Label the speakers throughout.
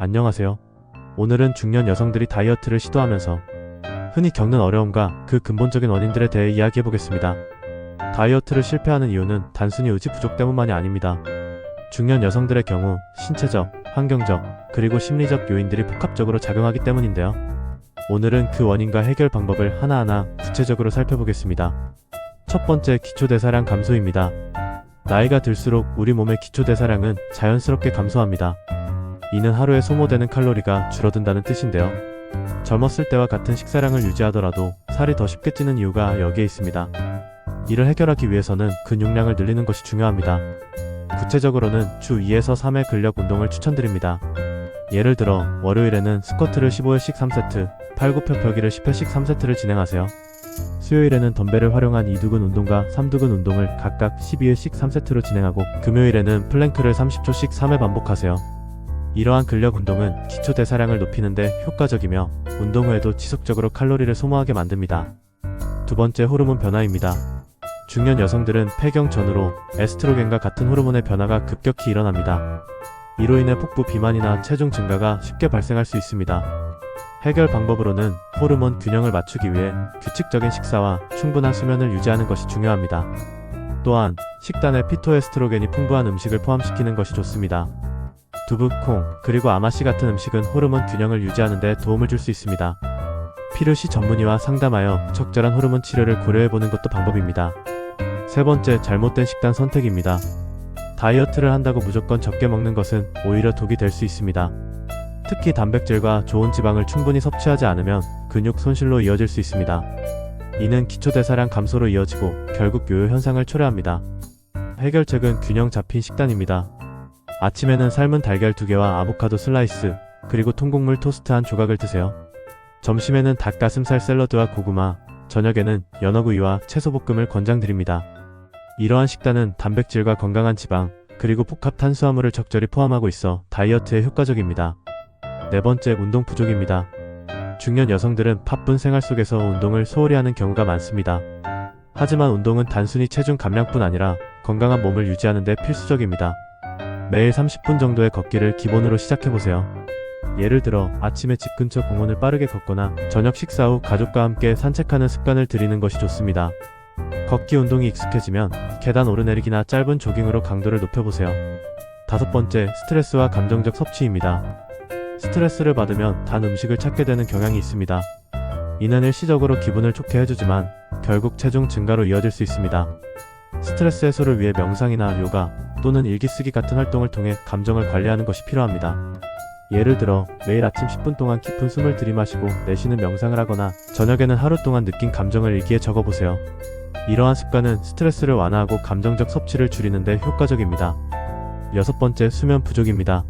Speaker 1: 안녕하세요. 오늘은 중년 여성들이 다이어트를 시도하면서 흔히 겪는 어려움과 그 근본적인 원인들에 대해 이야기해보겠습니다. 다이어트를 실패하는 이유는 단순히 의지 부족 때문만이 아닙니다. 중년 여성들의 경우 신체적, 환경적, 그리고 심리적 요인들이 복합적으로 작용하기 때문인데요. 오늘은 그 원인과 해결 방법을 하나하나 구체적으로 살펴보겠습니다. 첫 번째, 기초대사량 감소입니다. 나이가 들수록 우리 몸의 기초대사량은 자연스럽게 감소합니다. 이는 하루에 소모되는 칼로리가 줄어든다는 뜻인데요. 젊었을 때와 같은 식사량을 유지하더라도 살이 더 쉽게 찌는 이유가 여기에 있습니다. 이를 해결하기 위해서는 근육량을 늘리는 것이 중요합니다. 구체적으로는 주 2에서 3회 근력 운동을 추천드립니다. 예를 들어 월요일에는 스쿼트를 15회씩 3세트, 팔굽혀펴기를 10회씩 3세트를 진행하세요. 수요일에는 덤벨을 활용한 2두근 운동과 3두근 운동을 각각 12회씩 3세트로 진행하고 금요일에는 플랭크를 30초씩 3회 반복하세요. 이러한 근력 운동은 기초 대사량을 높이는 데 효과적이며 운동 후에도 지속적으로 칼로리를 소모하게 만듭니다. 두 번째, 호르몬 변화입니다. 중년 여성들은 폐경 전후로 에스트로겐과 같은 호르몬의 변화가 급격히 일어납니다. 이로 인해 복부 비만이나 체중 증가가 쉽게 발생할 수 있습니다. 해결 방법으로는 호르몬 균형을 맞추기 위해 규칙적인 식사와 충분한 수면을 유지하는 것이 중요합니다. 또한 식단에 피토에스트로겐이 풍부한 음식을 포함시키는 것이 좋습니다. 두부, 콩, 그리고 아마씨 같은 음식은 호르몬 균형을 유지하는 데 도움을 줄 수 있습니다. 필요시 전문의와 상담하여 적절한 호르몬 치료를 고려해보는 것도 방법입니다. 세 번째, 잘못된 식단 선택입니다. 다이어트를 한다고 무조건 적게 먹는 것은 오히려 독이 될 수 있습니다. 특히 단백질과 좋은 지방을 충분히 섭취하지 않으면 근육 손실로 이어질 수 있습니다. 이는 기초대사량 감소로 이어지고 결국 요요 현상을 초래합니다. 해결책은 균형 잡힌 식단입니다. 아침에는 삶은 달걀 2개와 아보카도 슬라이스, 그리고 통곡물 토스트 한 조각을 드세요. 점심에는 닭가슴살 샐러드와 고구마, 저녁에는 연어구이와 채소볶음을 권장드립니다. 이러한 식단은 단백질과 건강한 지방, 그리고 복합 탄수화물을 적절히 포함하고 있어 다이어트에 효과적입니다. 네 번째, 운동 부족입니다. 중년 여성들은 바쁜 생활 속에서 운동을 소홀히 하는 경우가 많습니다. 하지만 운동은 단순히 체중 감량뿐 아니라 건강한 몸을 유지하는 데 필수적입니다. 매일 30분 정도의 걷기를 기본으로 시작해보세요. 예를 들어 아침에 집 근처 공원을 빠르게 걷거나 저녁 식사 후 가족과 함께 산책하는 습관을 들이는 것이 좋습니다. 걷기 운동이 익숙해지면 계단 오르내리기나 짧은 조깅으로 강도를 높여보세요. 다섯 번째, 스트레스와 감정적 섭취입니다. 스트레스를 받으면 단 음식을 찾게 되는 경향이 있습니다. 이는 일시적으로 기분을 좋게 해주지만 결국 체중 증가로 이어질 수 있습니다. 스트레스 해소를 위해 명상이나 요가 또는 일기쓰기 같은 활동을 통해 감정을 관리하는 것이 필요합니다. 예를 들어 매일 아침 10분 동안 깊은 숨을 들이마시고 내쉬는 명상을 하거나 저녁에는 하루 동안 느낀 감정을 일기에 적어보세요. 이러한 습관은 스트레스를 완화하고 감정적 섭취를 줄이는 데 효과적입니다. 여섯 번째, 수면 부족입니다.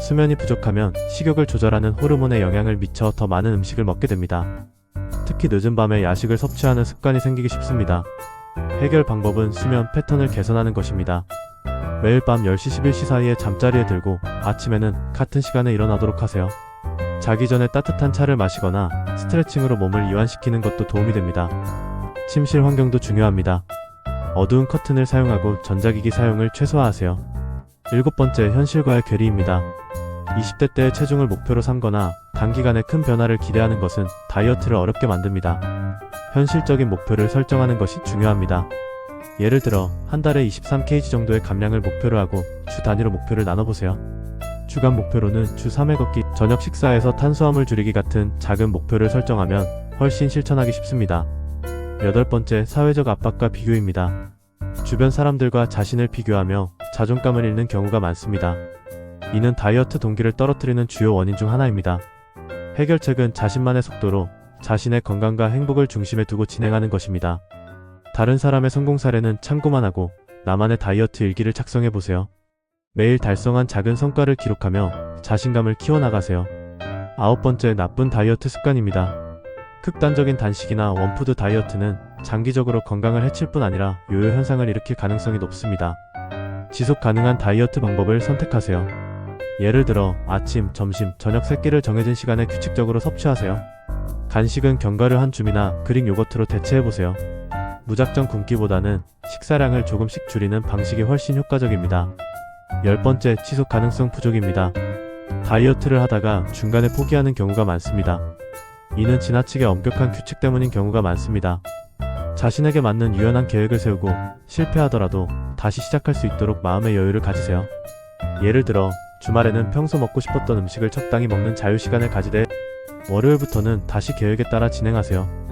Speaker 1: 수면이 부족하면 식욕을 조절하는 호르몬에 영향을 미쳐 더 많은 음식을 먹게 됩니다. 특히 늦은 밤에 야식을 섭취하는 습관이 생기기 쉽습니다. 해결 방법은 수면 패턴을 개선하는 것입니다. 매일 밤 10시 11시 사이에 잠자리에 들고 아침에는 같은 시간에 일어나도록 하세요. 자기 전에 따뜻한 차를 마시거나 스트레칭으로 몸을 이완시키는 것도 도움이 됩니다. 침실 환경도 중요합니다. 어두운 커튼을 사용하고 전자기기 사용을 최소화하세요. 일곱 번째, 현실과의 괴리입니다. 20대 때의 체중을 목표로 삼거나 단기간에 큰 변화를 기대하는 것은 다이어트를 어렵게 만듭니다. 현실적인 목표를 설정하는 것이 중요합니다. 예를 들어 한 달에 23kg 정도의 감량을 목표로 하고 주 단위로 목표를 나눠보세요. 주간 목표로는 주 3회 걷기, 저녁 식사에서 탄수화물 줄이기 같은 작은 목표를 설정하면 훨씬 실천하기 쉽습니다. 여덟 번째, 사회적 압박과 비교입니다. 주변 사람들과 자신을 비교하며 자존감을 잃는 경우가 많습니다. 이는 다이어트 동기를 떨어뜨리는 주요 원인 중 하나입니다. 해결책은 자신만의 속도로 자신의 건강과 행복을 중심에 두고 진행하는 것입니다. 다른 사람의 성공 사례는 참고만 하고 나만의 다이어트 일기를 작성해보세요. 매일 달성한 작은 성과를 기록하며 자신감을 키워나가세요. 아홉 번째, 나쁜 다이어트 습관입니다. 극단적인 단식이나 원푸드 다이어트는 장기적으로 건강을 해칠 뿐 아니라 요요 현상을 일으킬 가능성이 높습니다. 지속 가능한 다이어트 방법을 선택하세요. 예를 들어 아침, 점심, 저녁 3끼를 정해진 시간에 규칙적으로 섭취하세요. 간식은 견과류 한 줌이나 그릭 요거트로 대체해보세요. 무작정 굶기보다는 식사량을 조금씩 줄이는 방식이 훨씬 효과적입니다. 열 번째, 지속 가능성 부족입니다. 다이어트를 하다가 중간에 포기하는 경우가 많습니다. 이는 지나치게 엄격한 규칙 때문인 경우가 많습니다. 자신에게 맞는 유연한 계획을 세우고 실패하더라도 다시 시작할 수 있도록 마음의 여유를 가지세요. 예를 들어 주말에는 평소 먹고 싶었던 음식을 적당히 먹는 자유시간을 가지되 월요일부터는 다시 계획에 따라 진행하세요.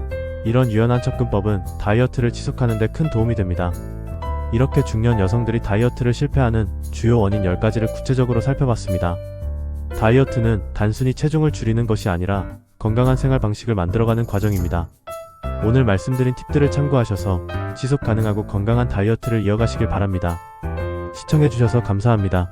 Speaker 1: 이런 유연한 접근법은 다이어트를 지속하는 데 큰 도움이 됩니다. 이렇게 중년 여성들이 다이어트를 실패하는 주요 원인 10가지를 구체적으로 살펴봤습니다. 다이어트는 단순히 체중을 줄이는 것이 아니라 건강한 생활 방식을 만들어가는 과정입니다. 오늘 말씀드린 팁들을 참고하셔서 지속 가능하고 건강한 다이어트를 이어가시길 바랍니다. 시청해주셔서 감사합니다.